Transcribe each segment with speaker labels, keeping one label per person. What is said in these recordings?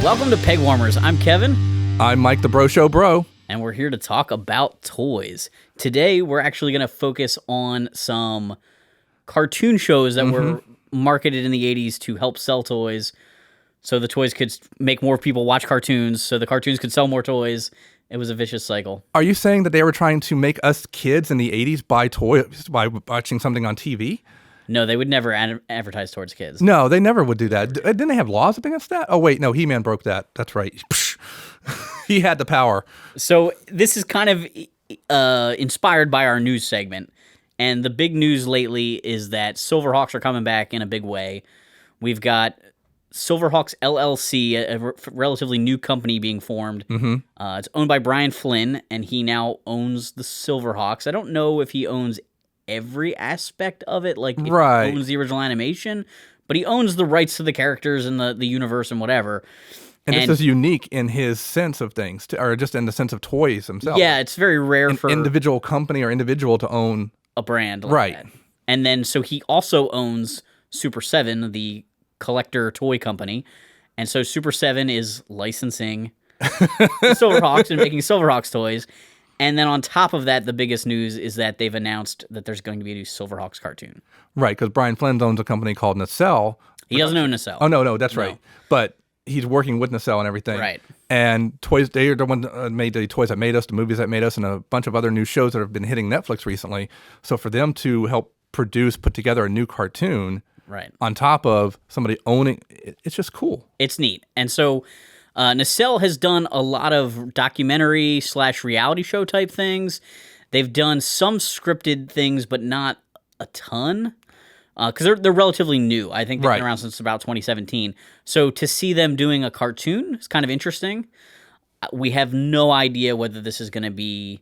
Speaker 1: Welcome to Pegwarmers. I'm Kevin.
Speaker 2: I'm Mike the Bro Show Bro.
Speaker 1: And we're here to talk about toys. Today, we're actually going to focus on some cartoon shows that were marketed in the 80s to help sell toys. So the toys could make more people watch cartoons, so the cartoons could sell more toys. It was a vicious cycle.
Speaker 2: Are you saying that they were trying to make us kids in the 80s buy toys by watching something on TV?
Speaker 1: No, they would never advertise towards kids.
Speaker 2: No, they never would do that. Didn't they have laws against that? Oh, wait, no, He-Man broke that. That's right. He had the power.
Speaker 1: So this is kind of inspired by our news segment. And the big news lately is that Silverhawks are coming back in a big way. We've got Silverhawks LLC, a relatively new company being formed. It's owned by Brian Flynn, and he now owns the Silverhawks. I don't know if he owns every aspect of it, like if he owns the original animation, but he owns the rights to the characters and the universe and whatever.
Speaker 2: And this is unique in his sense of things, or just in the sense of toys himself.
Speaker 1: Yeah, it's very rare for
Speaker 2: individual company or individual to own
Speaker 1: a brand like that. And then so he also owns Super 7, the collector toy company. And so Super 7 is licensing the Silverhawks and making Silverhawks toys. And then on top of that, the biggest news is that they've announced that there's going to be a new Silverhawks cartoon.
Speaker 2: Right, because Brian Flynn owns a company called Nacelle.
Speaker 1: He doesn't own Nacelle.
Speaker 2: Oh, no, that's right. But he's working with Nacelle and everything.
Speaker 1: Right.
Speaker 2: And toys, they are the one that made the Toys That Made Us, the movies that made us, and a bunch of other new shows that have been hitting Netflix recently. So for them to help put together a new cartoon on top of somebody owning, it's just cool.
Speaker 1: It's neat. And so Nacelle has done a lot of documentary / reality show type things. They've done some scripted things, but not a ton. Because they're relatively new. I think they've been around since about 2017. So to see them doing a cartoon is kind of interesting. We have no idea whether this is going to be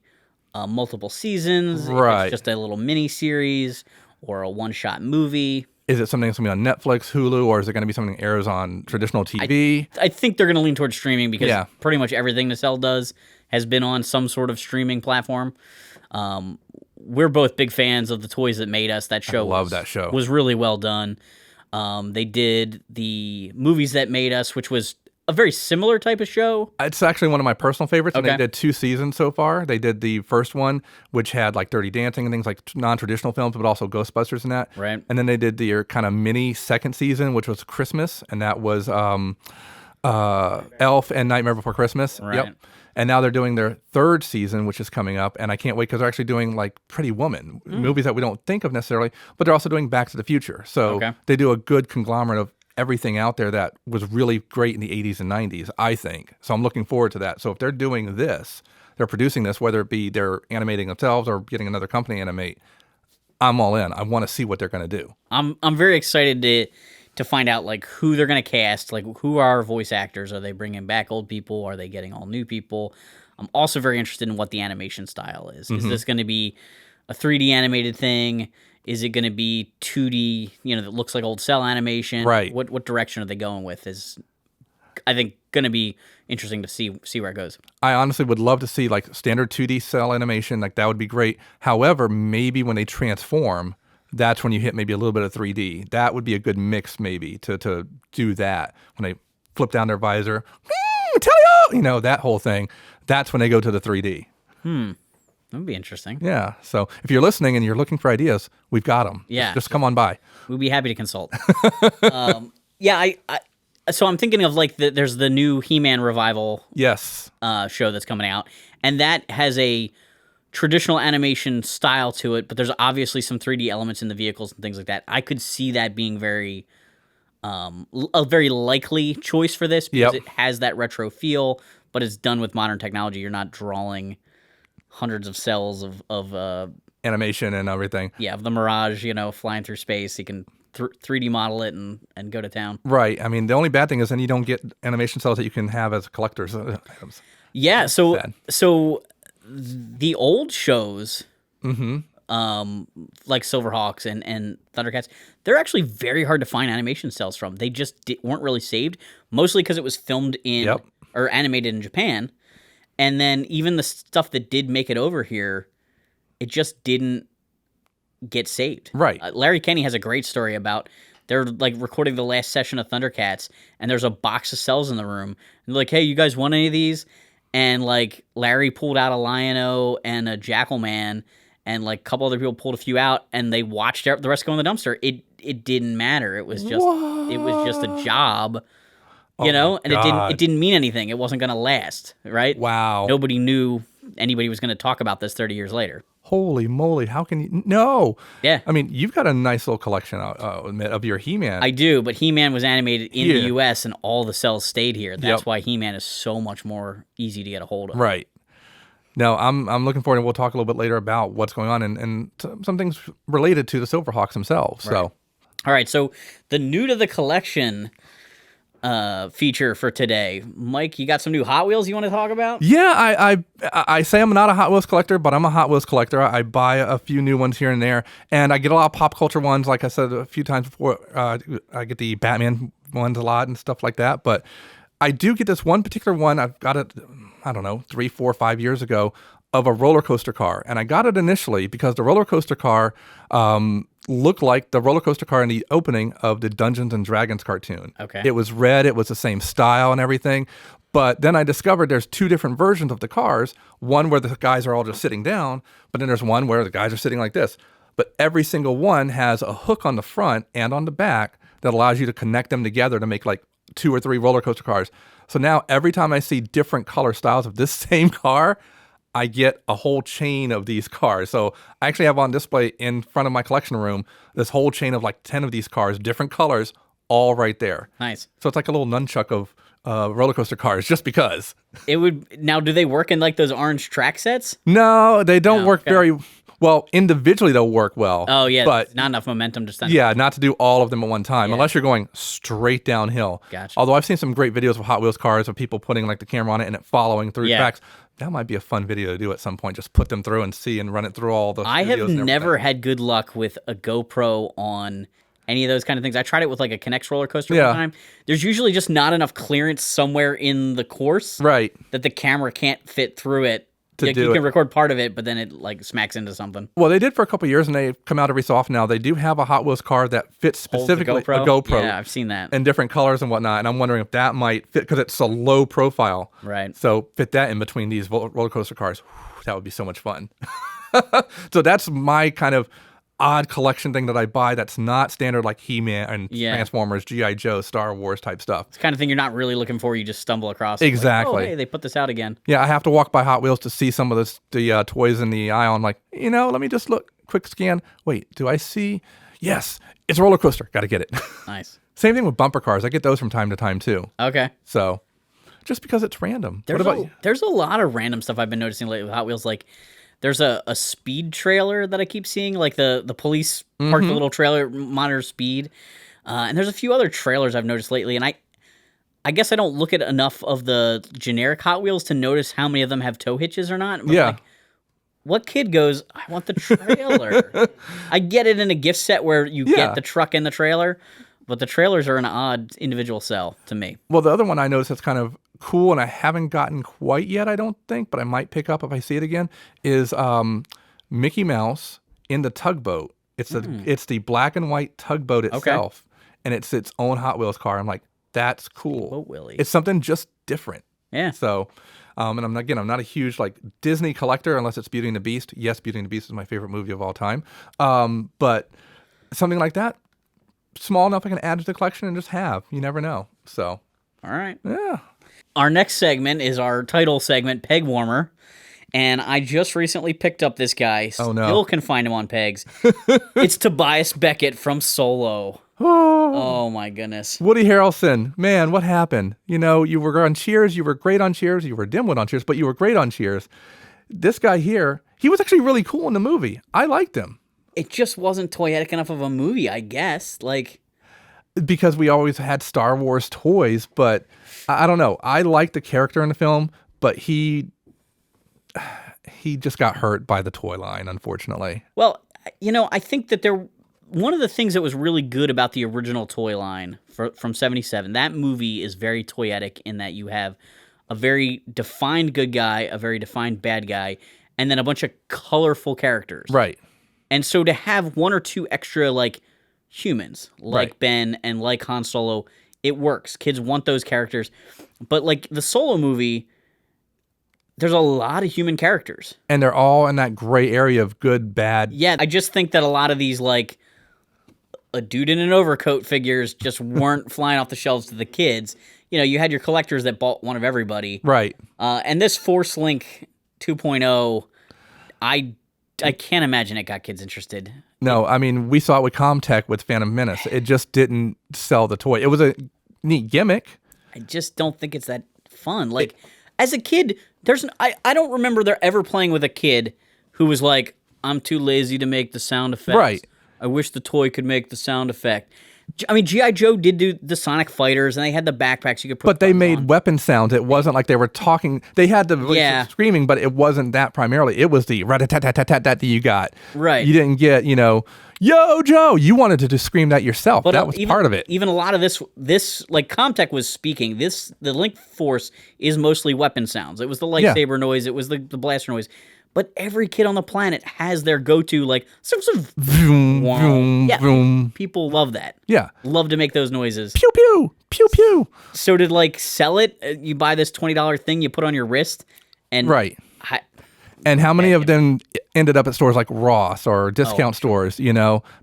Speaker 1: multiple seasons, if it's just a little mini series, or a one-shot movie.
Speaker 2: Is it something that's going to be on Netflix, Hulu, or is it going to be something that airs on traditional TV?
Speaker 1: I think they're going to lean towards streaming because pretty much everything Nacelle does has been on some sort of streaming platform. We're both big fans of the Toys That Made Us. That show was really well done. They did the Movies That Made Us, which was a very similar type of show.
Speaker 2: It's actually one of my personal favorites, and they did 2 seasons so far. They did the first one, which had like Dirty Dancing and things like non-traditional films, but also Ghostbusters and that.
Speaker 1: Right.
Speaker 2: And then they did the kind of mini second season, which was Christmas, and that was Elf and Nightmare Before Christmas.
Speaker 1: Right.
Speaker 2: Yep. And now they're doing their 3rd season, which is coming up, and I can't wait because they're actually doing like Pretty Woman, movies that we don't think of necessarily, but they're also doing Back to the Future. So they do a good conglomerate of everything out there that was really great in the 80s and 90s, I think. So I'm looking forward to that. So if they're doing this, they're producing this, whether it be they're animating themselves or getting another company animate, I'm all in. I want to see what they're going to do.
Speaker 1: I'm very excited to find out like who they're going to cast, like who are voice actors. Are they bringing back old people? Are they getting all new people? I'm also very interested in what the animation style is. Is this going to be a 3D animated thing? Is it going to be 2D, that looks like old cell animation?
Speaker 2: Right.
Speaker 1: What direction are they going with is, I think, going to be interesting to see where it goes.
Speaker 2: I honestly would love to see like standard 2D cell animation. Like that would be great. However, maybe when they transform, that's when you hit maybe a little bit of 3D. That would be a good mix maybe to do that. When they flip down their visor, tell you, that whole thing. That's when they go to the 3D.
Speaker 1: That would be interesting.
Speaker 2: Yeah. So if you're listening and you're looking for ideas, we've got them.
Speaker 1: Yeah.
Speaker 2: Just come on by.
Speaker 1: We'd be happy to consult. So I'm thinking of like there's the new He-Man revival show that's coming out. And that has a traditional animation style to it, but there's obviously some 3D elements in the vehicles and things like that. I could see that being a very likely choice for this because it has that retro feel, but it's done with modern technology. You're not drawing hundreds of cells of
Speaker 2: animation and everything.
Speaker 1: Yeah, of the Mirage, flying through space. You can 3D model it and go to town.
Speaker 2: Right. I mean, the only bad thing is then you don't get animation cells that you can have as collector's items.
Speaker 1: Yeah, so the old shows, like Silverhawks and Thundercats, they're actually very hard to find animation cells from. They just weren't really saved, mostly because it was filmed in or animated in Japan. And then even the stuff that did make it over here, it just didn't get saved.
Speaker 2: Right.
Speaker 1: Larry Kenney has a great story about they're like recording the last session of Thundercats, and there's a box of cells in the room. And they're like, "Hey, you guys want any of these?" And like Larry pulled out a Lion-O and a Jackal Man, and like a couple other people pulled a few out, and they watched the rest go in the dumpster. It didn't matter. It was just a job. You know, and it didn't mean anything. It wasn't going to last, right?
Speaker 2: Wow.
Speaker 1: Nobody knew anybody was going to talk about this 30 years later.
Speaker 2: Holy moly! How can you? No.
Speaker 1: Yeah.
Speaker 2: I mean, you've got a nice little collection of your He-Man.
Speaker 1: I do, but He-Man was animated in the U.S. and all the cells stayed here. That's why He-Man is so much more easy to get a hold of.
Speaker 2: Right. No, I'm looking forward, and we'll talk a little bit later about what's going on and some things related to the Silverhawks themselves.
Speaker 1: Right.
Speaker 2: So,
Speaker 1: all right. So the new to the collection feature for today, Mike, you got some new Hot Wheels you want to talk about?
Speaker 2: Yeah, I say I'm not a Hot Wheels collector, but I'm a Hot Wheels collector. I buy a few new ones here and there, and I get a lot of pop culture ones. Like I said a few times before, I get the Batman ones a lot and stuff like that. But I do get this one particular one. I've got it, I don't know, 3, 4, 5 years ago, of a roller coaster car, and I got it initially because the roller coaster car looked like the roller coaster car in the opening of the Dungeons and Dragons cartoon.
Speaker 1: Okay.
Speaker 2: It was red, it was the same style and everything, but then I discovered there's 2 different versions of the cars, one where the guys are all just sitting down, but then there's one where the guys are sitting like this. But every single one has a hook on the front and on the back that allows you to connect them together to make like 2 or 3 roller coaster cars. So now every time I see different color styles of this same car, I get a whole chain of these cars. So I actually have on display in front of my collection room this whole chain of like 10 of these cars, different colors, all right there.
Speaker 1: Nice.
Speaker 2: So it's like a little nunchuck of roller coaster cars, just because.
Speaker 1: It would now. Do they work in like those orange track sets?
Speaker 2: No, they don't work very well. Individually, they'll work well.
Speaker 1: Oh yeah,
Speaker 2: but
Speaker 1: not enough momentum to stand.
Speaker 2: Yeah, not to do all of them at one time, unless you're going straight downhill.
Speaker 1: Gotcha.
Speaker 2: Although I've seen some great videos of Hot Wheels cars of people putting like the camera on it and it following through tracks. That might be a fun video to do at some point. Just put them through and see and run it through all the.
Speaker 1: I have never had good luck with a GoPro on any of those kind of things. I tried it with like a Connect roller coaster one time. There's usually just not enough clearance somewhere in the course,
Speaker 2: right,
Speaker 1: that the camera can't fit through it. You can record part of it, but then it like smacks into something.
Speaker 2: Well, they did for a couple of years, and they come out every so often now. They do have a Hot Wheels car that fits specifically a GoPro.
Speaker 1: Yeah, I've seen that.
Speaker 2: In different colors and whatnot. And I'm wondering if that might fit, because it's a low profile.
Speaker 1: Right.
Speaker 2: So fit that in between these roller coaster cars. Whew, that would be so much fun. So that's my kind of odd collection thing that I buy that's not standard, like He-Man and Transformers, G.I. Joe, Star Wars type stuff.
Speaker 1: It's the kind of thing you're not really looking for. You just stumble across.
Speaker 2: Exactly.
Speaker 1: Like, oh, hey, they put this out again.
Speaker 2: Yeah, I have to walk by Hot Wheels to see some of the toys in the aisle. I'm like, let me just look, quick scan. Wait, do I see? Yes, it's a roller coaster. Got to get it.
Speaker 1: Nice. Same
Speaker 2: thing with bumper cars. I get those from time to time too.
Speaker 1: Okay.
Speaker 2: So, just because it's random.
Speaker 1: There's a lot of random stuff I've been noticing lately with Hot Wheels. Like, there's a speed trailer that I keep seeing, like the police parked the little trailer, monitor speed. And there's a few other trailers I've noticed lately, and I guess I don't look at enough of the generic Hot Wheels to notice how many of them have tow hitches or not. But like, what kid goes, I want the trailer? I get it in a gift set where you get the truck and the trailer, but the trailers are an odd individual sell to me.
Speaker 2: Well, the other one I noticed that's kind of cool, and I haven't gotten quite yet, I don't think, but I might pick up if I see it again, is Mickey Mouse in the Tugboat. It's the black and white Tugboat itself, and it's its own Hot Wheels car. I'm like, that's cool.
Speaker 1: Tugboat Willie.
Speaker 2: It's something just different.
Speaker 1: Yeah.
Speaker 2: So, and I'm not a huge like Disney collector unless it's Beauty and the Beast. Yes, Beauty and the Beast is my favorite movie of all time. But something like that, small enough I can add to the collection and just have. You never know. So.
Speaker 1: All right.
Speaker 2: Yeah.
Speaker 1: Our next segment is our title segment, Pegwarmer. And I just recently picked up this guy.
Speaker 2: Oh, no.
Speaker 1: Still can find him on pegs. It's Tobias Beckett from Solo. Oh, my goodness.
Speaker 2: Woody Harrelson. Man, what happened? You were on Cheers. You were great on Cheers. You were dimwit on Cheers, but you were great on Cheers. This guy here, he was actually really cool in the movie. I liked him.
Speaker 1: It just wasn't toyetic enough of a movie, I guess.
Speaker 2: Because we always had Star Wars toys, but I don't know. I liked the character in the film, but he just got hurt by the toy line, unfortunately.
Speaker 1: Well, I think that one of the things that was really good about the original toy line from 77, that movie is very toyetic in that you have a very defined good guy, a very defined bad guy, and then a bunch of colorful characters.
Speaker 2: Right.
Speaker 1: And so to have one or two extra, humans, like Ben and like Han Solo. It works. Kids want those characters. But like the Solo movie, there's a lot of human characters.
Speaker 2: And they're all in that gray area of good, bad.
Speaker 1: Yeah, I just think that a lot of these, like, a dude in an overcoat figures just weren't flying off the shelves to the kids. You know, you had your collectors that bought one of everybody.
Speaker 2: Right.
Speaker 1: And this Force Link 2.0, I can't imagine it got kids interested.
Speaker 2: No, I mean, we saw it with Comtech with Phantom Menace. It just didn't sell the toy. It was a neat gimmick.
Speaker 1: I just don't think it's that fun. Like, as a kid, I don't remember there ever playing with a kid who was like, I'm too lazy to make the sound effects.
Speaker 2: Right.
Speaker 1: I wish the toy could make the sound effect. I mean, G.I. Joe did do the Sonic Fighters, and they had the backpacks you could put
Speaker 2: But they
Speaker 1: guns
Speaker 2: made
Speaker 1: on.
Speaker 2: weapon sounds. It wasn't like they were talking. They had the voice of screaming, but it wasn't that primarily. It was the rat-a-tat-tat-tat that you got.
Speaker 1: Right.
Speaker 2: You didn't get, Yo, Joe. You wanted to just scream that yourself. But that was part of it.
Speaker 1: Even a lot of this like Comtech was speaking. The Link Force is mostly weapon sounds. It was the lightsaber noise. It was the blaster noise. But every kid on the planet has their go-to, like,
Speaker 2: Vroom, vroom, vroom.
Speaker 1: People love that.
Speaker 2: Yeah.
Speaker 1: Love to make those noises.
Speaker 2: Pew, pew, pew, pew.
Speaker 1: So to, like, sell it, you buy this $20 thing you put on your wrist, and...
Speaker 2: Right. And how many of them ended up at stores like Ross or discount stores?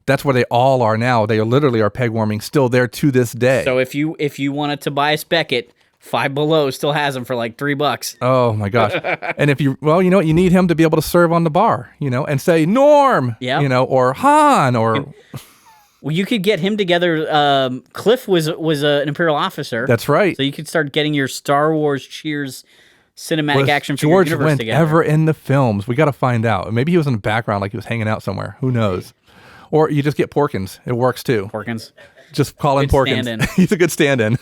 Speaker 2: That's where they all are now. They literally are peg warming still there to this day.
Speaker 1: So if you want a Tobias Beckett, Five Below still has them for like $3.
Speaker 2: Oh my gosh! And if you know what, you need him to be able to serve on the bar, and say Norm, or Han, or.
Speaker 1: Well, you could get him together. Cliff was an Imperial officer.
Speaker 2: That's right.
Speaker 1: So you could start getting your Star Wars Cheers cinematic action figure
Speaker 2: George
Speaker 1: universe
Speaker 2: went
Speaker 1: together.
Speaker 2: ever in the films? We got to find out. Maybe he was in the background, like he was hanging out somewhere. Who knows? Or you just get Porkins. It works too.
Speaker 1: Porkins.
Speaker 2: Just call in Porkins.
Speaker 1: Stand-in.
Speaker 2: He's a good stand-in.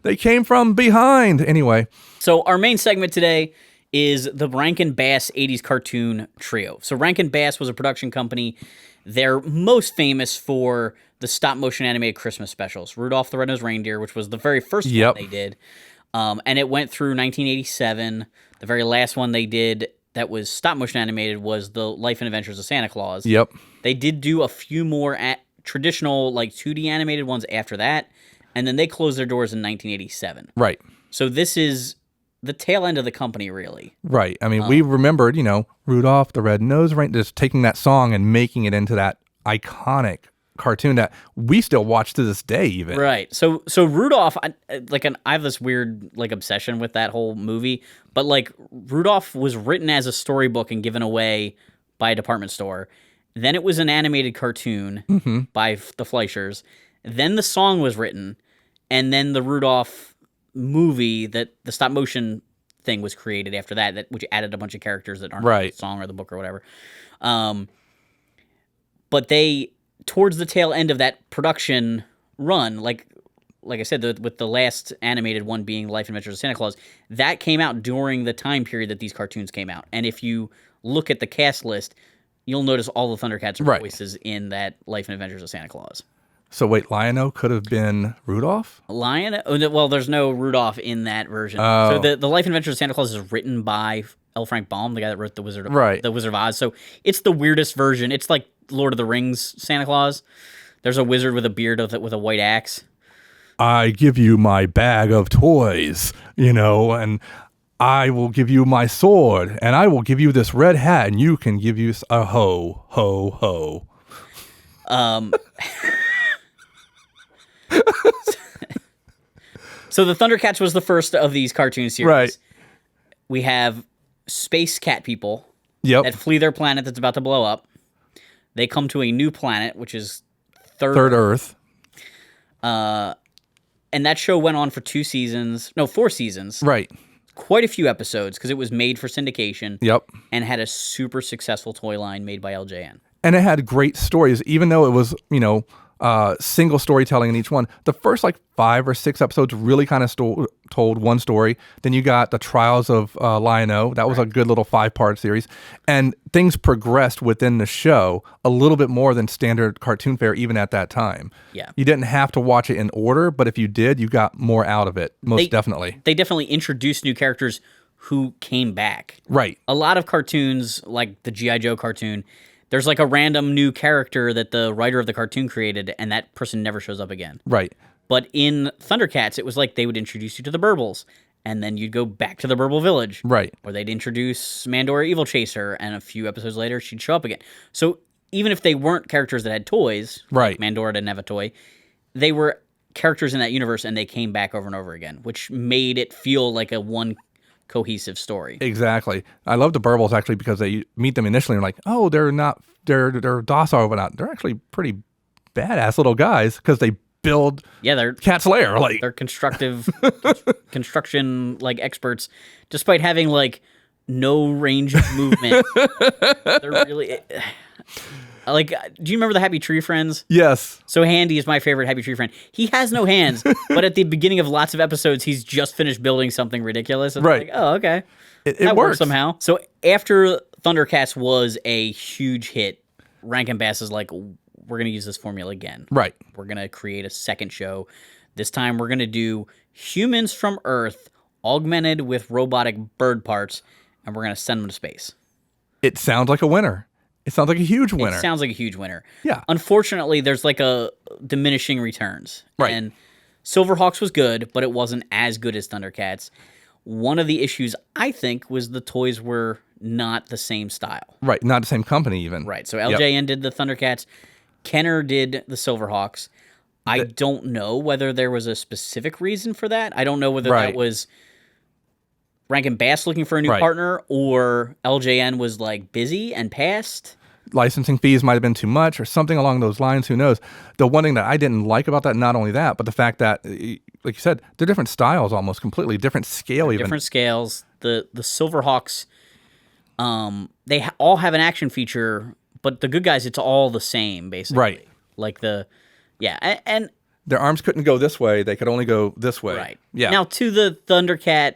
Speaker 2: They came from behind. Anyway.
Speaker 1: So our main segment today is the Rankin and Bass 80s cartoon trio. So Rankin and Bass was a production company. They're most famous for the stop-motion animated Christmas specials. Rudolph the Red-Nosed Reindeer, which was the very first one they did. And it went through 1987. The very last one they did that was stop-motion animated was The Life and Adventures of Santa Claus.
Speaker 2: Yep.
Speaker 1: They did do a few more traditional, like, 2D animated ones after that. And then they closed their doors in 1987.
Speaker 2: Right.
Speaker 1: So this is the tail end of the company, really.
Speaker 2: Right. I mean, we remembered, Rudolph the Red-Nosed Reindeer, just taking that song and making it into that iconic cartoon that we still watch to this day, even.
Speaker 1: Right. So Rudolph, I have this weird, like, obsession with that whole movie. But, like, Rudolph was written as a storybook and given away by a department store. Then it was an animated cartoon by the Fleischers. Then the song was written. And then the Rudolph movie, that the stop motion thing was created after that, which added a bunch of characters that aren't in the song or the book or whatever. But they, towards the tail end of that production run, like I said, with the last animated one being Life and Adventures of Santa Claus, that came out during the time period that these cartoons came out. And if you look at the cast list, you'll notice all the Thundercats voices in that Life and Adventures of Santa Claus.
Speaker 2: So wait, Lion-O could have been Rudolph?
Speaker 1: Well, there's no Rudolph in that version.
Speaker 2: Oh.
Speaker 1: So the Life and Adventures of Santa Claus is written by L. Frank Baum, the guy that wrote the Wizard of Oz. So it's the weirdest version. It's like Lord of the Rings Santa Claus. There's a wizard with a beard with a white axe.
Speaker 2: I give you my bag of toys, and I will give you my sword, and I will give you this red hat, and you can give you a ho, ho, ho.
Speaker 1: So the Thundercats was the first of these cartoon series.
Speaker 2: Right.
Speaker 1: We have space cat people that flee their planet that's about to blow up. They come to a new planet, which is Third
Speaker 2: Earth.
Speaker 1: And that show went on for 4 seasons.
Speaker 2: Right.
Speaker 1: Quite a few episodes because it was made for syndication.
Speaker 2: Yep.
Speaker 1: And had a super successful toy line made by LJN.
Speaker 2: And it had great stories, even though it was, single storytelling in each one. The first 5 or 6 episodes really kind of told one story. Then you got the Trials of Lion-O. That was a good little 5-part series. And things progressed within the show a little bit more than standard cartoon fare, even at that time.
Speaker 1: Yeah.
Speaker 2: You didn't have to watch it in order, but if you did, you got more out of it, definitely.
Speaker 1: They definitely introduced new characters who came back.
Speaker 2: Right.
Speaker 1: A lot of cartoons, like the G.I. Joe cartoon, there's like a random new character that the writer of the cartoon created, and that person never shows up again.
Speaker 2: Right.
Speaker 1: But in Thundercats, it was like they would introduce you to the Burbles, and then you'd go back to the Burble Village.
Speaker 2: Right.
Speaker 1: Or they'd introduce Mandora Evil Chaser, and a few episodes later, she'd show up again. So even if they weren't characters that had toys,
Speaker 2: right.
Speaker 1: like Mandora didn't have a toy, they were characters in that universe, and they came back over and over again, which made it feel like a one cohesive story.
Speaker 2: Exactly. I love the Burbles actually because they meet them initially and like, oh, they're docile, but not. They're actually pretty badass little guys because they build
Speaker 1: they're
Speaker 2: Cat's Lair. Like
Speaker 1: they're construction like experts, despite having like no range of movement. They're really like. Do you remember the Happy Tree Friends?
Speaker 2: Yes.
Speaker 1: So Handy is my favorite Happy Tree Friend. He has no hands, but at the beginning of lots of episodes, he's just finished building something ridiculous. And
Speaker 2: right.
Speaker 1: Like, oh, okay.
Speaker 2: It
Speaker 1: works somehow. So after Thundercats was a huge hit, Rankin and Bass is like, we're going to use this formula again.
Speaker 2: Right.
Speaker 1: We're going to create a second show. This time we're going to do humans from Earth augmented with robotic bird parts, and we're going to send them to space.
Speaker 2: It sounds like a winner. It sounds like a huge winner.
Speaker 1: It sounds like a huge winner.
Speaker 2: Yeah.
Speaker 1: Unfortunately, there's like a diminishing returns.
Speaker 2: Right.
Speaker 1: And Silverhawks was good, but it wasn't as good as Thundercats. One of the issues, I think, was the toys were not the same style.
Speaker 2: Right. Not the same company even.
Speaker 1: Right. So LJN did the Thundercats. Kenner did the Silverhawks. I don't know whether there was a specific reason for that. I don't know whether that was Rankin Bass looking for a new partner or LJN was like busy and passed.
Speaker 2: Licensing fees might have been too much or something along those lines. Who knows? The one thing that I didn't like about that, not only that, but the fact that, like you said, they're different styles, almost completely different scale, even
Speaker 1: different scales. The Silverhawks, they all have an action feature, but the good guys, it's all the same basically.
Speaker 2: Right.
Speaker 1: Like and
Speaker 2: their arms couldn't go this way; they could only go this way.
Speaker 1: Right.
Speaker 2: Yeah.
Speaker 1: Now to the Thundercat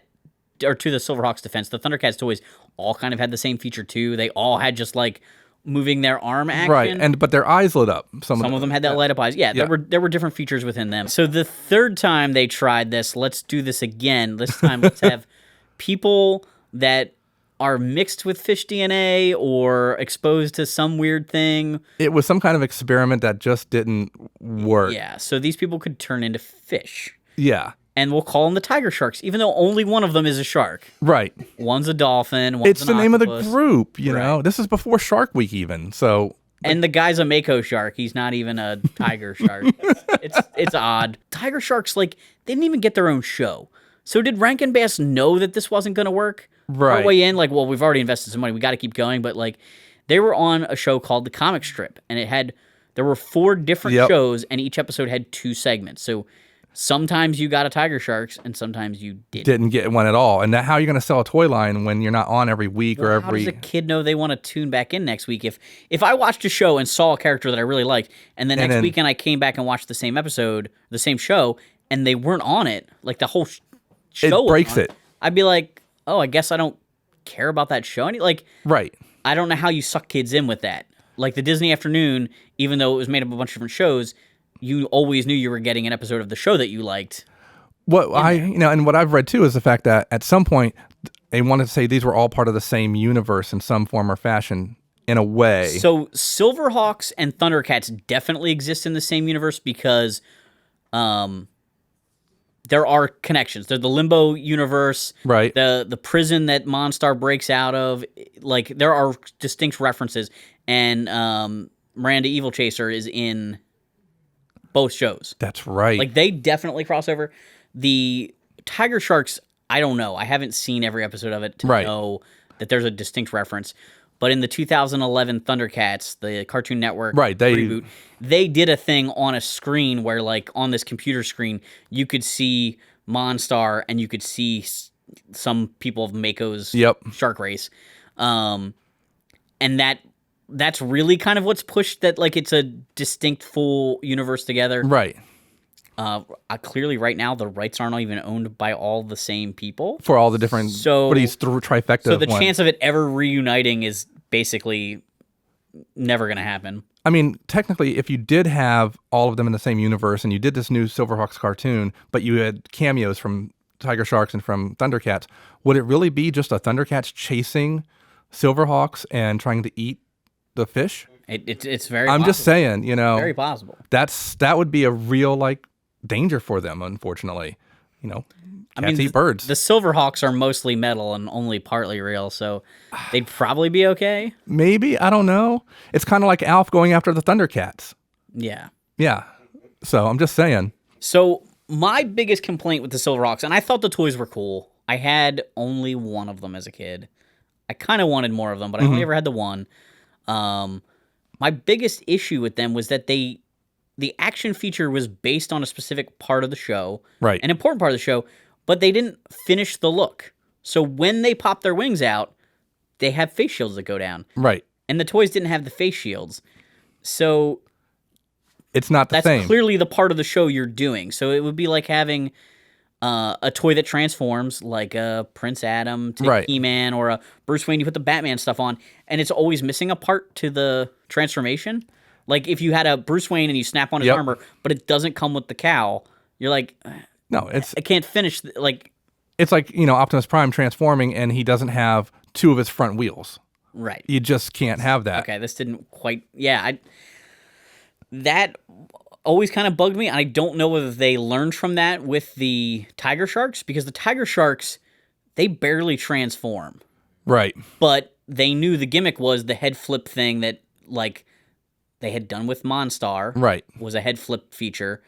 Speaker 1: or to the Silverhawks' defense, the Thundercats toys all kind of had the same feature too. They all had just like moving their arm action.
Speaker 2: Right, but their eyes lit up. Some
Speaker 1: of them had that light up eyes. Yeah, there were different features within them. So the third time they tried this, let's do this again. This time let's have people that are mixed with fish DNA or exposed to some weird thing.
Speaker 2: It was some kind of experiment that just didn't work.
Speaker 1: Yeah, so these people could turn into fish.
Speaker 2: Yeah.
Speaker 1: And we'll call them the tiger sharks, even though only one of them is a shark.
Speaker 2: Right.
Speaker 1: One's a dolphin, one's
Speaker 2: It's the name of the group, you know? This is before Shark Week even, so...
Speaker 1: And the guy's a mako shark. He's not even a tiger shark. It's odd. Tiger sharks, like, they didn't even get their own show. So did Rankin Bass know that this wasn't going to work?
Speaker 2: Right.
Speaker 1: Way in, like, well, we've already invested some money. We got to keep going. But, like, they were on a show called The Comic Strip. And there were 4 different shows, and each episode had 2 segments. So... sometimes you got a tiger sharks, and sometimes you
Speaker 2: didn't get one at all. And how are you going to sell a toy line when you're not on every week or every?
Speaker 1: How does a kid know they want to tune back in next week? If I watched a show and saw a character that I really liked, and then next weekend I came back and watched the same episode, the same show, and they weren't on it, like the whole show,
Speaker 2: it breaks it.
Speaker 1: I'd be like, oh, I guess I don't care about that show.
Speaker 2: Right.
Speaker 1: I don't know how you suck kids in with that. Like the Disney Afternoon, even though it was made up of a bunch of different shows. You always knew you were getting an episode of the show that you liked.
Speaker 2: And what I've read too is the fact that at some point they wanted to say these were all part of the same universe in some form or fashion, in a way.
Speaker 1: So Silverhawks and Thundercats definitely exist in the same universe because, there are connections. They're the Limbo universe,
Speaker 2: right?
Speaker 1: The prison that Monstar breaks out of. Like there are distinct references, and Miranda Evil Chaser is in both shows.
Speaker 2: That's right.
Speaker 1: Like they definitely cross over. The Tiger Sharks, I don't know. I haven't seen every episode of it to know that there's a distinct reference. But in the 2011 Thundercats, the Cartoon Network reboot, they did a thing on a screen where, like, on this computer screen, you could see Monstar and you could see some people of Mako's shark race. And that's really kind of what's pushed that, like, it's a distinct full universe together.
Speaker 2: Right.
Speaker 1: Clearly, right now, the rights aren't even owned by all the same people.
Speaker 2: For all the different, what are these trifecta?
Speaker 1: So the chance of it ever reuniting is basically never going to happen.
Speaker 2: I mean, technically, if you did have all of them in the same universe and you did this new Silverhawks cartoon, but you had cameos from Tiger Sharks and from Thundercats, would it really be just a Thundercats chasing Silverhawks and trying to eat the fish.
Speaker 1: It's very
Speaker 2: I'm
Speaker 1: possible.
Speaker 2: just saying,
Speaker 1: Very possible.
Speaker 2: that would be a real like danger for them, unfortunately. Cats eat birds.
Speaker 1: The Silverhawks are mostly metal and only partly real, so they'd probably be okay.
Speaker 2: Maybe, I don't know. It's kind of like Alf going after the Thundercats.
Speaker 1: Yeah.
Speaker 2: Yeah. So I'm just saying.
Speaker 1: So my biggest complaint with the Silverhawks, and I thought the toys were cool. I had only one of them as a kid. I kind of wanted more of them, but I only ever had the one. My biggest issue with them was that the action feature was based on a specific part of the show,
Speaker 2: Right.
Speaker 1: an important part of the show, but they didn't finish the look. So when they pop their wings out, they have face shields that go down.
Speaker 2: Right.
Speaker 1: And the toys didn't have the face shields. So
Speaker 2: it's not the same.
Speaker 1: That's clearly the part of the show you're doing. So it would be like having a toy that transforms, like a Prince Adam to He-Man or a Bruce Wayne. You put the Batman stuff on, and it's always missing a part to the transformation. Like if you had a Bruce Wayne and you snap on his armor, but it doesn't come with the cowl, you're like,
Speaker 2: no,
Speaker 1: I can't finish.
Speaker 2: It's like Optimus Prime transforming, and he doesn't have two of his front wheels.
Speaker 1: Right.
Speaker 2: You just can't have that.
Speaker 1: Okay, this didn't quite. Yeah, that always kind of bugged me. And I don't know whether they learned from that with the Tiger Sharks, because the Tiger Sharks, they barely transform.
Speaker 2: Right.
Speaker 1: But they knew the gimmick was the head flip thing that like they had done with Monstar.
Speaker 2: Right.
Speaker 1: Was a head flip feature.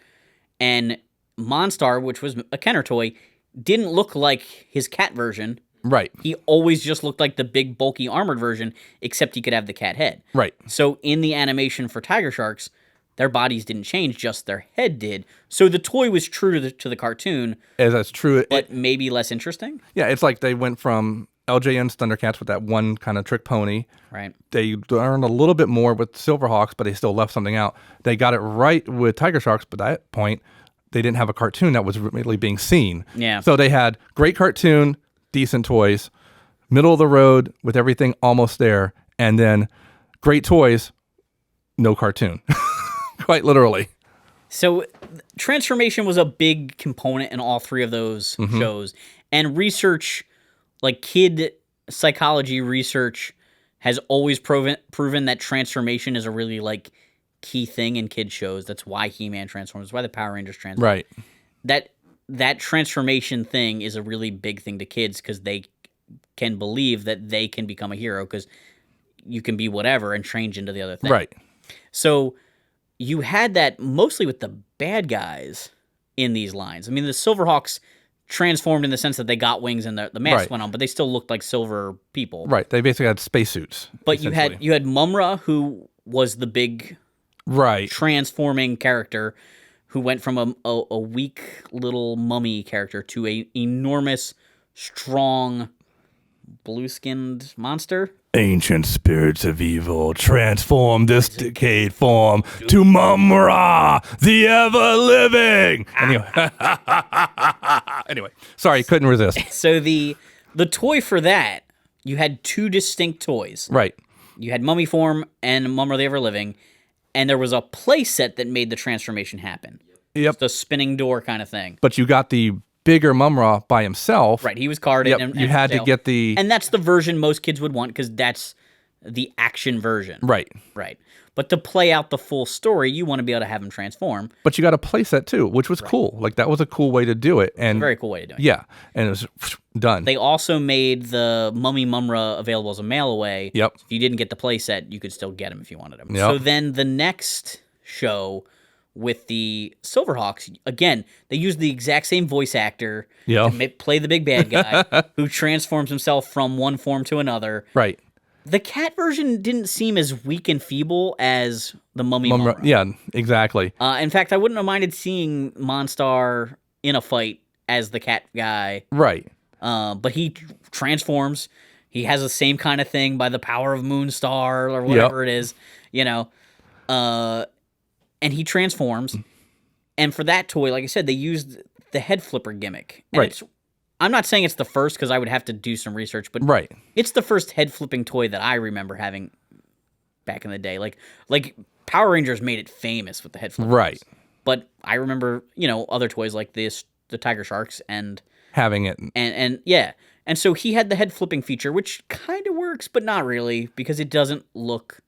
Speaker 1: And Monstar, which was a Kenner toy, didn't look like his cat version.
Speaker 2: Right.
Speaker 1: He always just looked like the big, bulky, armored version, except he could have the cat head.
Speaker 2: Right.
Speaker 1: So in the animation for Tiger Sharks, their bodies didn't change, just their head did. So the toy was true to the cartoon.
Speaker 2: As that's true.
Speaker 1: But maybe less interesting?
Speaker 2: Yeah, it's like they went from LJN's Thundercats with that one kind of trick pony.
Speaker 1: Right.
Speaker 2: They learned a little bit more with Silverhawks, but they still left something out. They got it right with Tiger Sharks, but at that point, they didn't have a cartoon that was really being seen.
Speaker 1: Yeah.
Speaker 2: So they had great cartoon, decent toys, middle of the road with everything almost there, and then great toys, no cartoon. Quite literally.
Speaker 1: So transformation was a big component in all three of those shows. And research, like kid psychology research, has always proven that transformation is a really like key thing in kid shows. That's why He-Man transforms, why the Power Rangers transform.
Speaker 2: Right.
Speaker 1: That transformation thing is a really big thing to kids because they can believe that they can become a hero because you can be whatever and change into the other thing.
Speaker 2: Right.
Speaker 1: So you had that mostly with the bad guys in these lines. I mean, the Silverhawks transformed in the sense that they got wings and the mask went on, but they still looked like silver people.
Speaker 2: Right. They basically had spacesuits.
Speaker 1: But you had Mumra, who was the big transforming character who went from a weak little mummy character to a enormous, strong, blue-skinned monster.
Speaker 2: Ancient spirits of evil transform this decayed form to Mumra, the ever-living. Anyway, sorry, couldn't resist.
Speaker 1: So the toy for that, you had two distinct toys.
Speaker 2: Right.
Speaker 1: You had Mummy Form and Mumra the Ever-Living, and there was a play set that made the transformation happen.
Speaker 2: Yep.
Speaker 1: The spinning door kind of thing.
Speaker 2: But you got the bigger Mumra by himself.
Speaker 1: Right, he was carded.
Speaker 2: Yep.
Speaker 1: And
Speaker 2: you had to get the...
Speaker 1: And that's the version most kids would want because that's the action version.
Speaker 2: Right.
Speaker 1: Right. But to play out the full story, you want to be able to have him transform.
Speaker 2: But you got a play set too, which was cool. Like that was a cool way to do it. And
Speaker 1: a very cool way to do it.
Speaker 2: Yeah. And it was done.
Speaker 1: They also made the Mummy Mumra available as a mail away.
Speaker 2: Yep.
Speaker 1: If you didn't get the play set, you could still get him if you wanted him.
Speaker 2: Yep.
Speaker 1: So then the next show with the Silverhawks, again, they used the exact same voice actor to play the big bad guy who transforms himself from one form to another.
Speaker 2: Right.
Speaker 1: The cat version didn't seem as weak and feeble as the Mummy Mumra.
Speaker 2: Yeah, exactly.
Speaker 1: In fact, I wouldn't have minded seeing Monstar in a fight as the cat guy.
Speaker 2: Right.
Speaker 1: But he transforms. He has the same kind of thing by the power of Moonstar or whatever it is, and he transforms. And for that toy, like I said, they used the head flipper gimmick. And I'm not saying it's the first because I would have to do some research, but it's the first head flipping toy that I remember having back in the day. Like Power Rangers made it famous with the head flippers.
Speaker 2: Right.
Speaker 1: But I remember, other toys like this, the Tiger Sharks, and
Speaker 2: having it.
Speaker 1: And yeah. And so he had the head flipping feature, which kind of works, but not really, because it doesn't look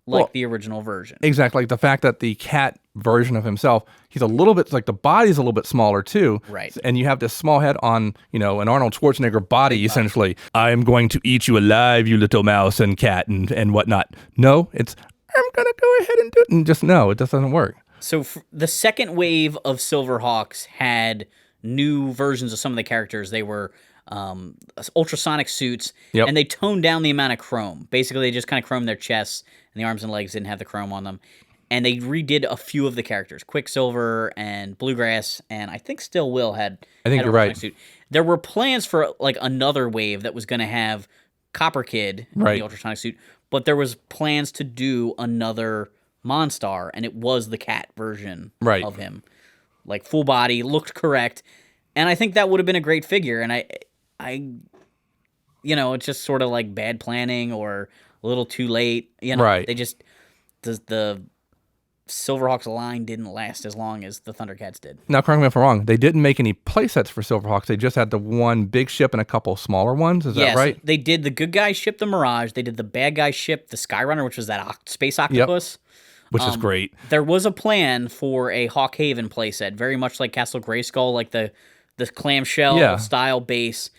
Speaker 1: like the original version.
Speaker 2: Exactly. Like the fact that the cat version of himself, he's a little bit, like the body's a little bit smaller too.
Speaker 1: Right.
Speaker 2: And you have this small head on, an Arnold Schwarzenegger body, essentially. I am going to eat you alive, you little mouse and cat and whatnot. No, it's, I'm going to go ahead and do it. And just no, it just doesn't work.
Speaker 1: So the second wave of Silverhawks had new versions of some of the characters. They were ultrasonic suits, and they toned down the amount of chrome. Basically, they just kind of chromed their chests, and the arms and legs didn't have the chrome on them. And they redid a few of the characters, Quicksilver and Bluegrass, and I think Still Will had.
Speaker 2: I think you're right.
Speaker 1: Suit. There were plans for like another wave that was going to have Copper Kid in the ultrasonic suit, but there was plans to do another Monstar, and it was the cat version of him, like full body, looked correct, and I think that would have been a great figure. And I, it's just sort of like bad planning or a little too late. They just the Silverhawks line didn't last as long as the Thundercats did.
Speaker 2: Now, correct me if I'm wrong. They didn't make any playsets for Silverhawks. They just had the one big ship and a couple smaller ones. Is that right?
Speaker 1: They did the good guys ship the Mirage. They did the bad guys ship the Skyrunner, which was that space octopus.
Speaker 2: Which is great.
Speaker 1: There was a plan for a Hawkhaven playset, very much like Castle Grayskull, like the clamshell style base.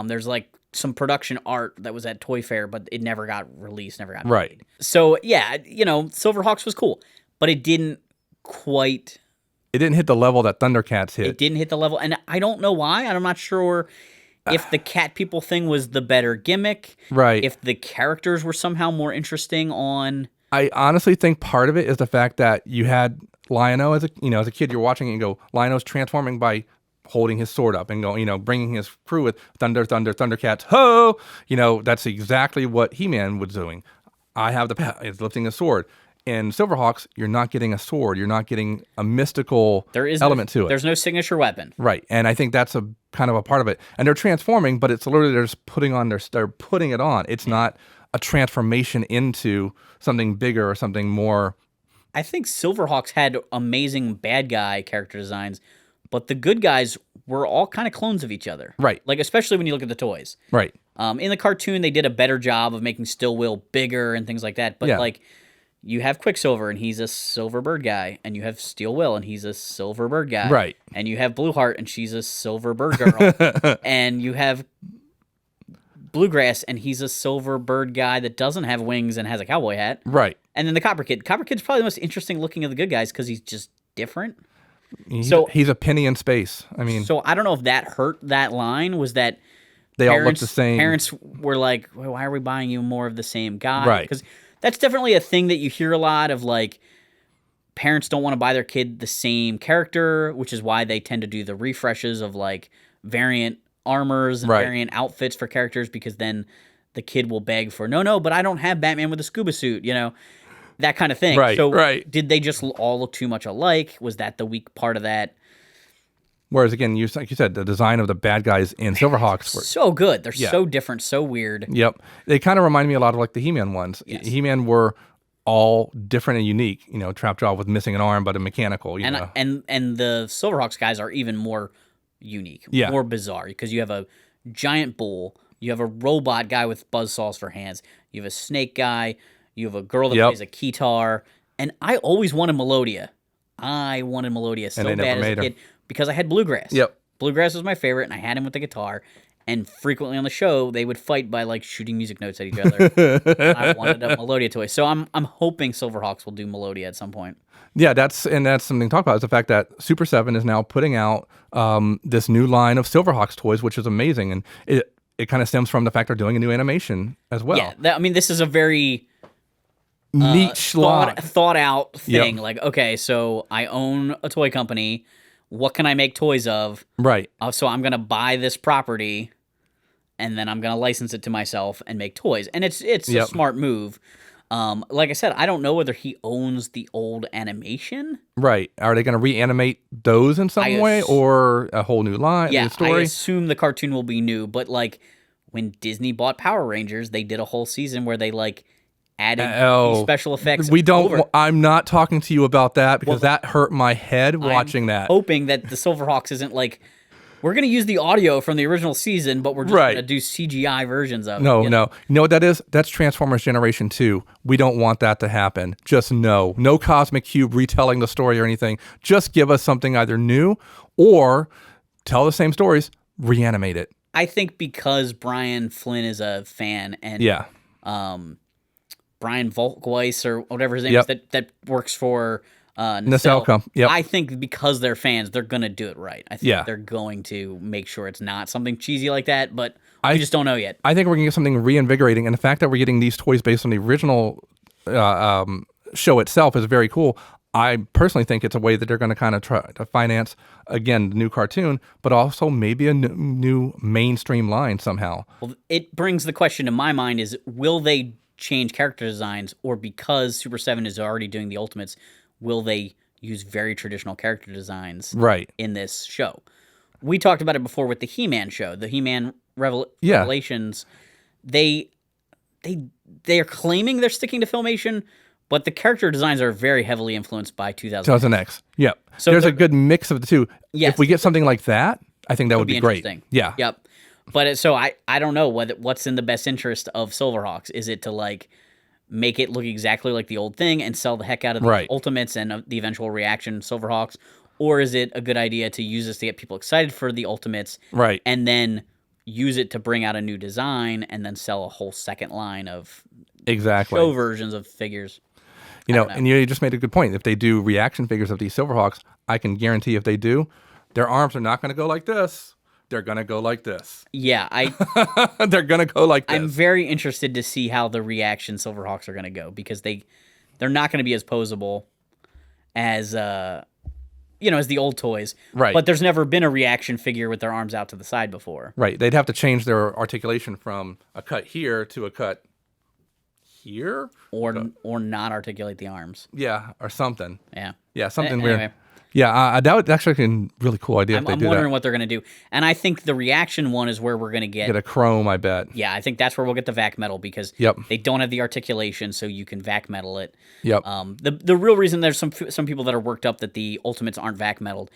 Speaker 1: There's like some production art that was at Toy Fair, but it never got released, never got made. So, Silverhawks was cool, but it didn't quite...
Speaker 2: It didn't hit the level that Thundercats hit.
Speaker 1: It didn't hit the level, and I don't know why. I'm not sure if the cat people thing was the better gimmick.
Speaker 2: Right.
Speaker 1: If the characters were somehow more interesting on...
Speaker 2: I honestly think part of it is the fact that you had Lion-O as a kid. You're watching it and go, Lion-O's transforming by holding his sword up and going, bringing his crew with Thundercats, ho! That's exactly what He-Man was doing. I have is lifting a sword. In Silverhawks, you're not getting a sword. You're not getting a mystical element to it.
Speaker 1: There's no signature weapon.
Speaker 2: Right. And I think that's a kind of a part of it. And they're transforming, but it's literally they're just putting it on. It's not a transformation into something bigger or something more.
Speaker 1: I think Silverhawks had amazing bad guy character designs, but the good guys were all kind of clones of each other.
Speaker 2: Right.
Speaker 1: Like, especially when you look at the toys.
Speaker 2: Right.
Speaker 1: In the cartoon, they did a better job of making Still Will bigger and things like that. But, like, you have Quicksilver, and he's a silver bird guy. And you have Steel Will, and he's a silver bird guy.
Speaker 2: Right.
Speaker 1: And you have Blueheart, and she's a silver bird girl. And you have Bluegrass, and he's a silver bird guy that doesn't have wings and has a cowboy hat.
Speaker 2: Right.
Speaker 1: And then the Copper Kid. Copper Kid's probably the most interesting looking of the good guys because he's just different.
Speaker 2: He's a penny in space. I mean,
Speaker 1: so I don't know if that hurt that line. Was that
Speaker 2: they all look the same?
Speaker 1: Parents were like, well, "Why are we buying you more of the same guy?"
Speaker 2: Right.
Speaker 1: Because that's definitely a thing that you hear a lot of. Like, parents don't want to buy their kid the same character, which is why they tend to do the refreshes of like variant armors and variant outfits for characters, because then the kid will beg for no, but I don't have Batman with a scuba suit, that kind of thing.
Speaker 2: Right.
Speaker 1: So did they just all look too much alike? Was that the weak part of that?
Speaker 2: Whereas again, like you said, the design of the bad guys in Silverhawks were
Speaker 1: so good. They're so different, so weird.
Speaker 2: Yep. They kind of remind me a lot of like the He-Man ones. Yes. He-Man were all different and unique. Trapjaw with missing an arm, but a mechanical.
Speaker 1: And the Silverhawks guys are even more unique, more bizarre, because you have a giant bull, you have a robot guy with buzzsaws for hands, you have a snake guy, you have a girl that plays a guitar, and I always wanted Melodia. I wanted Melodia so bad as a kid because I had Bluegrass.
Speaker 2: Yep.
Speaker 1: Bluegrass was my favorite, and I had him with the guitar, and frequently on the show, they would fight by like shooting music notes at each other. I wanted a Melodia toy. So I'm hoping Silverhawks will do Melodia at some point.
Speaker 2: Yeah, that's something to talk about, is the fact that Super 7 is now putting out this new line of Silverhawks toys, which is amazing. And it kind of stems from the fact they're doing a new animation as well.
Speaker 1: Yeah, this is a very
Speaker 2: niche
Speaker 1: thought out thing. Yep. Like, okay, so I own a toy company. What can I make toys of?
Speaker 2: Right.
Speaker 1: So I'm going to buy this property, and then I'm going to license it to myself and make toys. And it's a smart move. Like I said, I don't know whether he owns the old animation.
Speaker 2: Right. Are they going to reanimate those in some way, or a whole new line?
Speaker 1: Yeah,
Speaker 2: new story?
Speaker 1: I assume the cartoon will be new. But like when Disney bought Power Rangers, they did a whole season where they like added these special effects.
Speaker 2: I'm not talking to you about that because that hurt my head watching that.
Speaker 1: Hoping that the Silverhawks isn't like we're going to use the audio from the original season, but we're just going to do CGI versions of it.
Speaker 2: No. You know what that is? That's Transformers Generation 2. We don't want that to happen. Just no Cosmic Cube retelling the story or anything. Just give us something either new or tell the same stories, reanimate it.
Speaker 1: I think because Brian Flynn is a fan and Brian Volkweis or whatever his name is that works for Nacelle.
Speaker 2: Yep.
Speaker 1: I think because they're fans, they're going to do it right. I think they're going to make sure it's not something cheesy like that, but we just don't know yet.
Speaker 2: I think we're going to get something reinvigorating, and the fact that we're getting these toys based on the original show itself is very cool. I personally think it's a way that they're going to kind of try to finance, again, the new cartoon, but also maybe a new mainstream line somehow.
Speaker 1: Well, it brings the question in my mind is, will they change character designs, or because Super 7 is already doing the Ultimates, will they use very traditional character designs in this show? We talked about it before with the He-Man show, the He-Man Revelations. They are claiming they're sticking to Filmation, but the character designs are very heavily influenced by 2000X.
Speaker 2: Yep. So there's a good mix of the two. Yes. If we get something like that, I think that would be great. Yeah.
Speaker 1: Yep. But so I don't know what's in the best interest of Silverhawks. Is it to like make it look exactly like the old thing and sell the heck out of the Ultimates and the eventual reaction Silverhawks, or is it a good idea to use this to get people excited for the Ultimates, and then use it to bring out a new design and then sell a whole second line of show versions of figures?
Speaker 2: You know, and you just made a good point. If they do reaction figures of these Silverhawks, I can guarantee if they do, their arms are not going to go like this. They're going to go like this.
Speaker 1: Yeah,
Speaker 2: they're going to go like this.
Speaker 1: I'm very interested to see how the reaction Silverhawks are going to go, because they're not going to be as posable as as the old toys.
Speaker 2: Right.
Speaker 1: But there's never been a reaction figure with their arms out to the side before.
Speaker 2: Right. They'd have to change their articulation from a cut here to a cut here,
Speaker 1: or not articulate the arms.
Speaker 2: Yeah, or something.
Speaker 1: Yeah,
Speaker 2: something weird. Yeah, that would actually be a really cool idea if they do that.
Speaker 1: I'm wondering what they're going to do. And I think the reaction one is where we're going to get
Speaker 2: a chrome, I bet.
Speaker 1: Yeah, I think that's where we'll get the vac metal, because they don't have the articulation, so you can vac metal it.
Speaker 2: Yep.
Speaker 1: The real reason there's some people that are worked up that the Ultimates aren't vac metaled.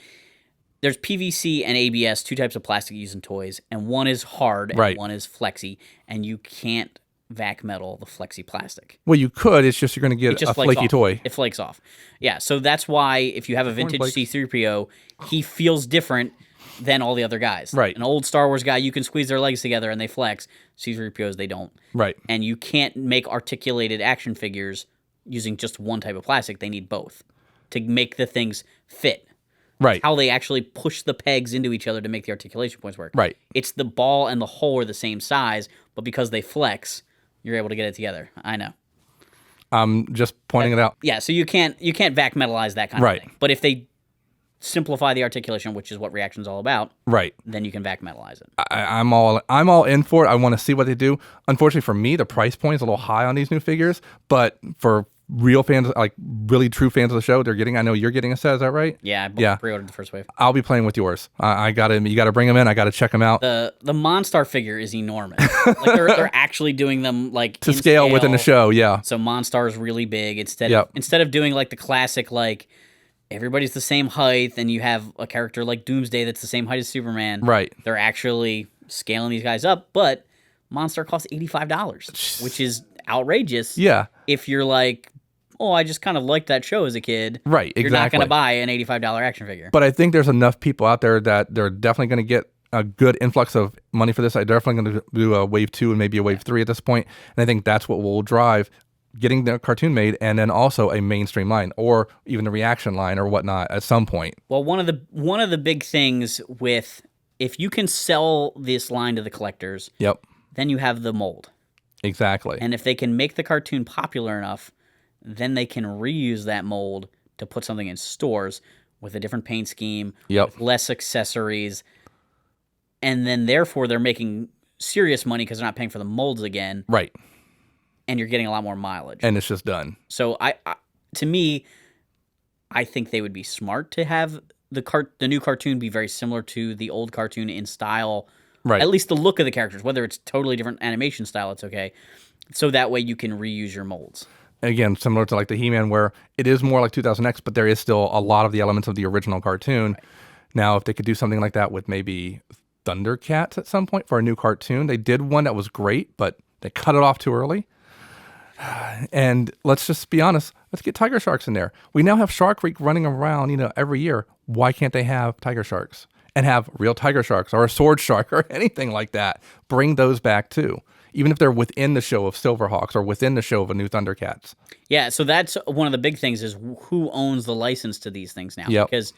Speaker 1: There's PVC and ABS, two types of plastic used in toys, and one is hard and one is flexy, and you can't vac metal the flexi plastic.
Speaker 2: Well, you could. It's just you're going to get a flaky toy.
Speaker 1: It flakes off. Yeah, so that's why if you have a vintage C-3PO, he feels different than all the other guys.
Speaker 2: Right.
Speaker 1: An old Star Wars guy, you can squeeze their legs together and they flex. C-3POs, they don't.
Speaker 2: Right.
Speaker 1: And you can't make articulated action figures using just one type of plastic. They need both to make the things fit.
Speaker 2: Right.
Speaker 1: It's how they actually push the pegs into each other to make the articulation points work.
Speaker 2: Right.
Speaker 1: It's the ball and the hole are the same size, but because they flex, you're able to get it together. I know.
Speaker 2: I'm just pointing it out.
Speaker 1: Yeah, so you can't vac metalize that kind of thing. But if they simplify the articulation, which is what reaction's all about, then you can vac metalize it.
Speaker 2: I'm all in for it. I want to see what they do. Unfortunately for me, the price point is a little high on these new figures, but for real fans, like really true fans of the show, they're getting. I know you're getting a set. Is that right?
Speaker 1: Yeah, I pre-ordered the first wave.
Speaker 2: I'll be playing with yours. You got to bring them in. I got to check them out.
Speaker 1: The Monstar figure is enormous. Like they're actually doing them like
Speaker 2: to scale within the show. Yeah.
Speaker 1: So Monstar is really big. Instead of doing like the classic like everybody's the same height, and you have a character like Doomsday that's the same height as Superman.
Speaker 2: Right.
Speaker 1: They're actually scaling these guys up, but Monstar costs $85, which is outrageous.
Speaker 2: Yeah.
Speaker 1: If you're like, oh, I just kind of liked that show as a kid.
Speaker 2: Right, exactly.
Speaker 1: You're not going to buy an $85 action figure.
Speaker 2: But I think there's enough people out there that they're definitely going to get a good influx of money for this. I'm definitely going to do a wave 2 and maybe a wave 3 at this point. And I think that's what will drive getting the cartoon made, and then also a mainstream line or even the reaction line or whatnot at some point.
Speaker 1: Well, one of the big things with, if you can sell this line to the collectors, then you have the mold.
Speaker 2: Exactly.
Speaker 1: And if they can make the cartoon popular enough, then they can reuse that mold to put something in stores with a different paint scheme, with less accessories, and then therefore they're making serious money because they're not paying for the molds again.
Speaker 2: Right.
Speaker 1: And you're getting a lot more mileage.
Speaker 2: And it's just done.
Speaker 1: So to me, I think they would be smart to have the new cartoon be very similar to the old cartoon in style.
Speaker 2: Right.
Speaker 1: At least the look of the characters, whether it's totally different animation style, it's okay. So that way you can reuse your molds.
Speaker 2: Again, similar to like the He-Man, where it is more like 2000X, but there is still a lot of the elements of the original cartoon. Now, if they could do something like that with maybe Thundercats at some point for a new cartoon, they did one that was great, but they cut it off too early. And let's just be honest, let's get Tiger Sharks in there. We now have Shark Week running around, every year. Why can't they have Tiger Sharks and have real Tiger Sharks or a sword shark or anything like that? Bring those back too, even if they're within the show of Silverhawks or within the show of a new Thundercats.
Speaker 1: Yeah, so that's one of the big things is who owns the license to these things now.
Speaker 2: Yep.
Speaker 1: Because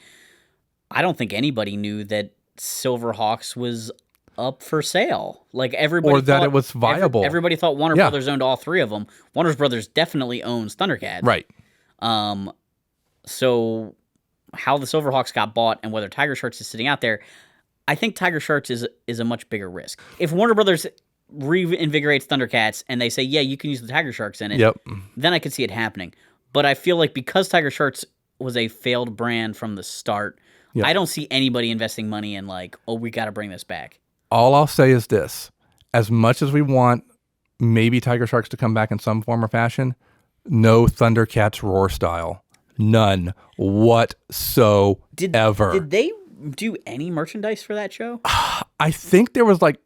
Speaker 1: I don't think anybody knew that Silverhawks was up for sale. Like everybody
Speaker 2: or that it was viable.
Speaker 1: Everybody thought Warner Brothers owned all three of them. Warner Brothers definitely owns Thundercats.
Speaker 2: Right.
Speaker 1: So how the Silverhawks got bought and whether Tiger Sharks is sitting out there, I think Tiger Sharks is a much bigger risk. If Warner Brothers reinvigorates Thundercats and they say, yeah, you can use the Tiger Sharks in it, then I could see it happening. But I feel like because Tiger Sharks was a failed brand from the start, I don't see anybody investing money in like, oh, we got to bring this back.
Speaker 2: All I'll say is this. As much as we want maybe Tiger Sharks to come back in some form or fashion, no Thundercats roar style. None whatsoever.
Speaker 1: Did they do any merchandise for that show?
Speaker 2: I think there was like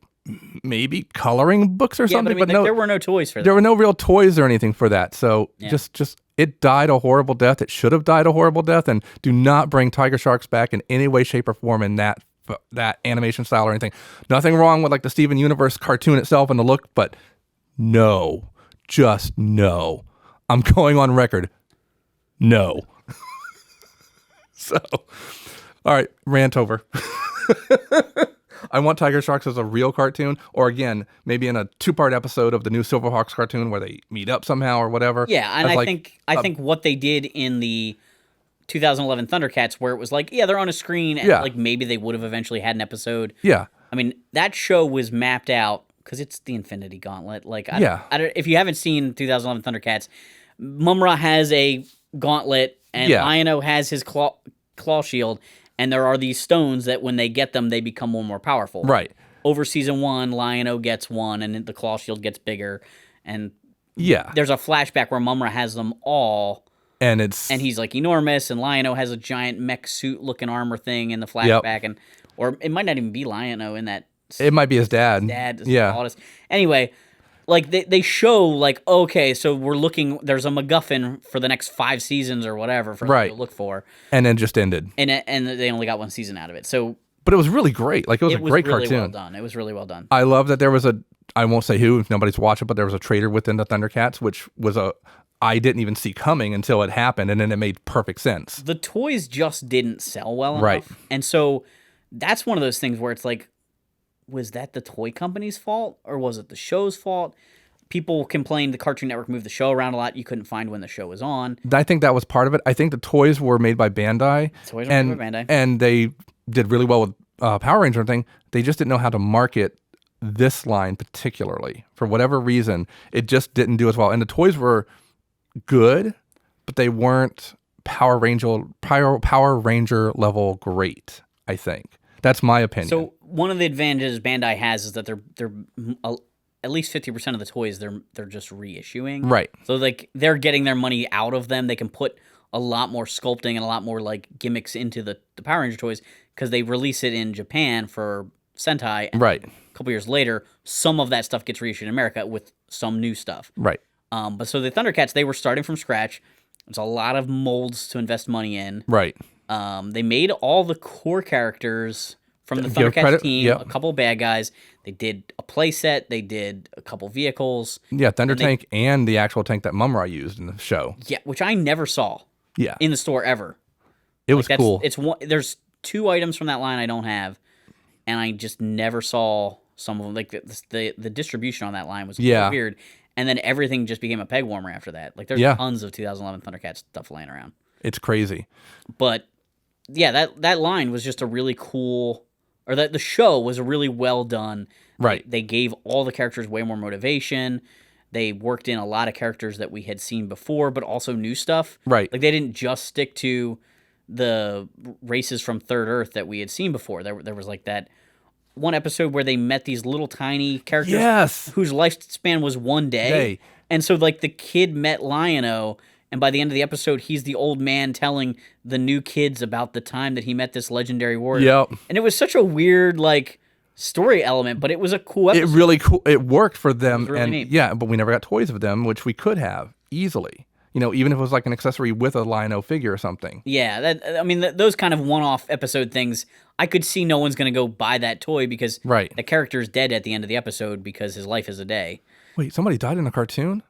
Speaker 2: maybe coloring books or something,
Speaker 1: but no, there were no toys for that.
Speaker 2: There were no real toys or anything for that. So just it died a horrible death. It should have died a horrible death. And do not bring Tiger Sharks back in any way, shape, or form in that animation style or anything. Nothing wrong with like the Steven Universe cartoon itself and the look, but no, just no. I'm going on record. No. So, all right, rant over. I want Tiger Sharks as a real cartoon, or again, maybe in a 2-part episode of the new Silverhawks cartoon where they meet up somehow or whatever.
Speaker 1: Yeah, and I think what they did in the 2011 Thundercats, where it was like, yeah, they're on a screen, and like maybe they would have eventually had an episode.
Speaker 2: Yeah,
Speaker 1: I mean that show was mapped out because it's the Infinity Gauntlet. Like, I don't, if you haven't seen 2011 Thundercats, Mumra has a gauntlet, and Lion-O has his claw shield. And there are these stones that when they get them, they become more powerful.
Speaker 2: Right.
Speaker 1: Over season 1, Lion-O gets one, and the claw shield gets bigger. And there's a flashback where Mumra has them all. And he's like enormous, and Lion-O has a giant mech suit looking armor thing in the flashback. Or it might not even be Lion-O in that.
Speaker 2: It might be his dad.
Speaker 1: Anyway, like they show like, okay, so we're looking, there's a MacGuffin for the next 5 seasons or whatever for them to look for.
Speaker 2: And then just ended.
Speaker 1: And they only got 1 season out of it. So,
Speaker 2: but it was really great. Like it was a great
Speaker 1: really
Speaker 2: cartoon.
Speaker 1: Well done. It was really well done.
Speaker 2: I love that there was I won't say who, if nobody's watched it, but there was a traitor within the Thundercats, which was I didn't even see coming until it happened, and then it made perfect sense.
Speaker 1: The toys just didn't sell well enough.
Speaker 2: Right.
Speaker 1: And so that's one of those things where it's like, was that the toy company's fault or was it the show's fault? People complained the Cartoon Network moved the show around a lot. You couldn't find when the show was on.
Speaker 2: I think that was part of it. I think the toys were made by Bandai. And they did really well with Power Ranger and thing. They just didn't know how to market this line particularly. For whatever reason, it just didn't do as well. And the toys were good, but they weren't Power Ranger level great, I think. That's my opinion.
Speaker 1: So one of the advantages Bandai has is that they're at least 50% of the toys they're just reissuing.
Speaker 2: Right.
Speaker 1: So like they're getting their money out of them. They can put a lot more sculpting and a lot more like gimmicks into the Power Ranger toys because they release it in Japan for Sentai. And a couple years later, some of that stuff gets reissued in America with some new stuff.
Speaker 2: Right.
Speaker 1: But so the Thundercats, they were starting from scratch. There's a lot of molds to invest money in.
Speaker 2: Right.
Speaker 1: They made all the core characters from the Thundercats team, a couple of bad guys. They did a play set. They did a couple vehicles.
Speaker 2: Yeah, Thunder Tank and the actual tank that Mumra used in the show.
Speaker 1: Yeah, which I never saw. In the store ever.
Speaker 2: It was cool.
Speaker 1: There's 2 items from that line I don't have, and I just never saw some of them. Like the distribution on that line was weird. And then everything just became a peg warmer after that. Like there's tons of 2011 Thundercats stuff laying around.
Speaker 2: It's crazy.
Speaker 1: But yeah, that line was just a really cool, or that the show was really well done.
Speaker 2: Right.
Speaker 1: They gave all the characters way more motivation. They worked in a lot of characters that we had seen before, but also new stuff.
Speaker 2: Right.
Speaker 1: Like they didn't just stick to the races from Third Earth that we had seen before. There was like that one episode where they met these little tiny characters whose lifespan was 1 day. And so like the kid met Lion-O and by the end of the episode, he's the old man telling the new kids about the time that he met this legendary warrior.
Speaker 2: Yep.
Speaker 1: And it was such a weird, like, story element, but it was a cool episode.
Speaker 2: It really cool. It worked for them.
Speaker 1: It was really neat.
Speaker 2: Yeah, but we never got toys of them, which we could have easily. You know, even if it was like an accessory with a Lion-O figure or something.
Speaker 1: Yeah, those kind of one-off episode things, I could see no one's going to go buy that toy because the character's dead at the end of the episode because his life is a day.
Speaker 2: Wait, somebody died in a cartoon?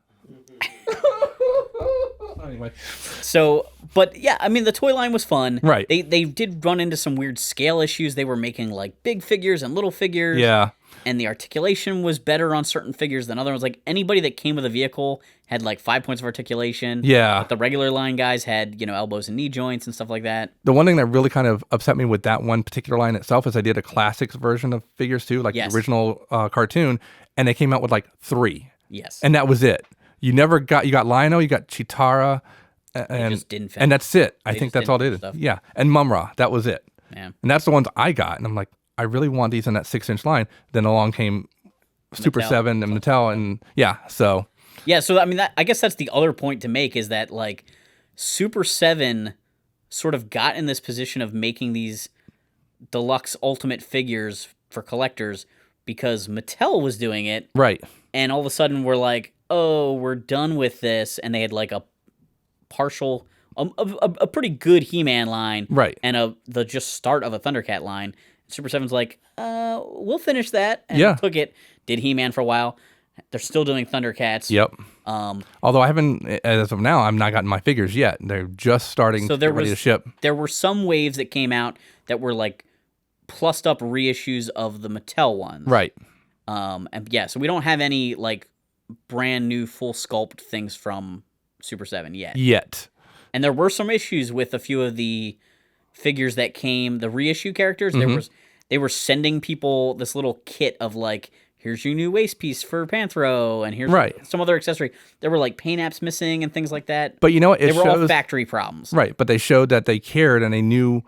Speaker 2: Anyway.
Speaker 1: So, but yeah, I mean, the toy line was fun.
Speaker 2: Right.
Speaker 1: They did run into some weird scale issues. They were making, like, big figures and little figures.
Speaker 2: Yeah.
Speaker 1: And the articulation was better on certain figures than other ones. Like, anybody that came with a vehicle had, like, 5 points of articulation.
Speaker 2: Yeah.
Speaker 1: But the regular line guys had, elbows and knee joints and stuff like that.
Speaker 2: The one thing that really kind of upset me with that one particular line itself is I did a classics version of figures too, like the original cartoon, and they came out with, like, 3.
Speaker 1: Yes.
Speaker 2: And that was it. You got Lion-O, you got Chitara, and
Speaker 1: just didn't fit.
Speaker 2: And that's it. I think that's all they did.
Speaker 1: Stuff.
Speaker 2: Yeah. And Mumra, that was it.
Speaker 1: Yeah.
Speaker 2: And that's the ones I got. And I'm like, I really want these in that 6-inch line. Then along came Super 7 and Mattel, and so.
Speaker 1: Yeah, so I mean, I guess that's the other point to make is that, like, Super 7 sort of got in this position of making these deluxe ultimate figures for collectors because Mattel was doing it.
Speaker 2: Right.
Speaker 1: And all of a sudden we're like, oh, we're done with this. And they had, like, a partial, a pretty good He-Man line.
Speaker 2: Right.
Speaker 1: And the just start of a Thundercat line. Super 7's like, we'll finish that. And took it, did He-Man for a while. They're still doing Thundercats.
Speaker 2: Yep. Although I haven't, as of now, I'm not gotten my figures yet. They're just starting to get ready to ship.
Speaker 1: There were some waves that came out that were, like, plussed up reissues of the Mattel ones.
Speaker 2: Right.
Speaker 1: And yeah, so we don't have any, like, brand new full sculpt things from Super 7 yet. And there were some issues with a few of the figures that came, the reissue characters. They were sending people this little kit of, like, here's your new waist piece for Panthro, and here's some other accessory. There were, like, paint apps missing and things like that.
Speaker 2: But you know what?
Speaker 1: They were all factory problems.
Speaker 2: Right, but they showed that they cared and they knew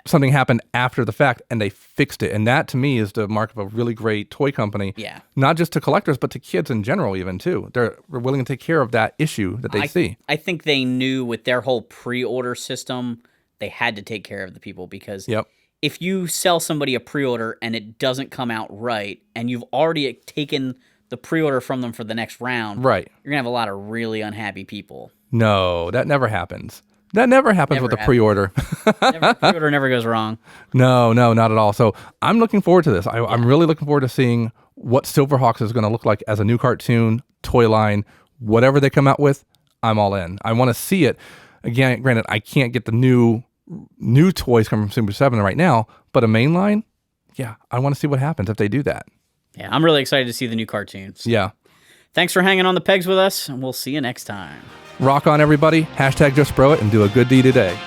Speaker 2: something happened after the fact and they fixed it. And that, to me, is the mark of a really great toy company.
Speaker 1: Yeah.
Speaker 2: Not just to collectors, but to kids in general even, too. They're willing to take care of that issue that they see.
Speaker 1: I think they knew with their whole pre-order system, they had to take care of the people because if you sell somebody a pre-order and it doesn't come out right and you've already taken the pre-order from them for the next round, you're going to have a lot of really unhappy people.
Speaker 2: No, that never happens. That never happens with the pre-order.
Speaker 1: Pre-order never goes wrong.
Speaker 2: No, not at all. So I'm looking forward to this. I'm really looking forward to seeing what Silverhawks is going to look like as a new cartoon, toy line, whatever they come out with, I'm all in. I want to see it. Again, granted, I can't get the new toys coming from Super 7 right now, but a main line, I want to see what happens if they do that.
Speaker 1: Yeah, I'm really excited to see the new cartoons.
Speaker 2: Yeah.
Speaker 1: Thanks for hanging on the pegs with us, and we'll see you next time.
Speaker 2: Rock on, everybody. #JustBroIt and do a good deed today.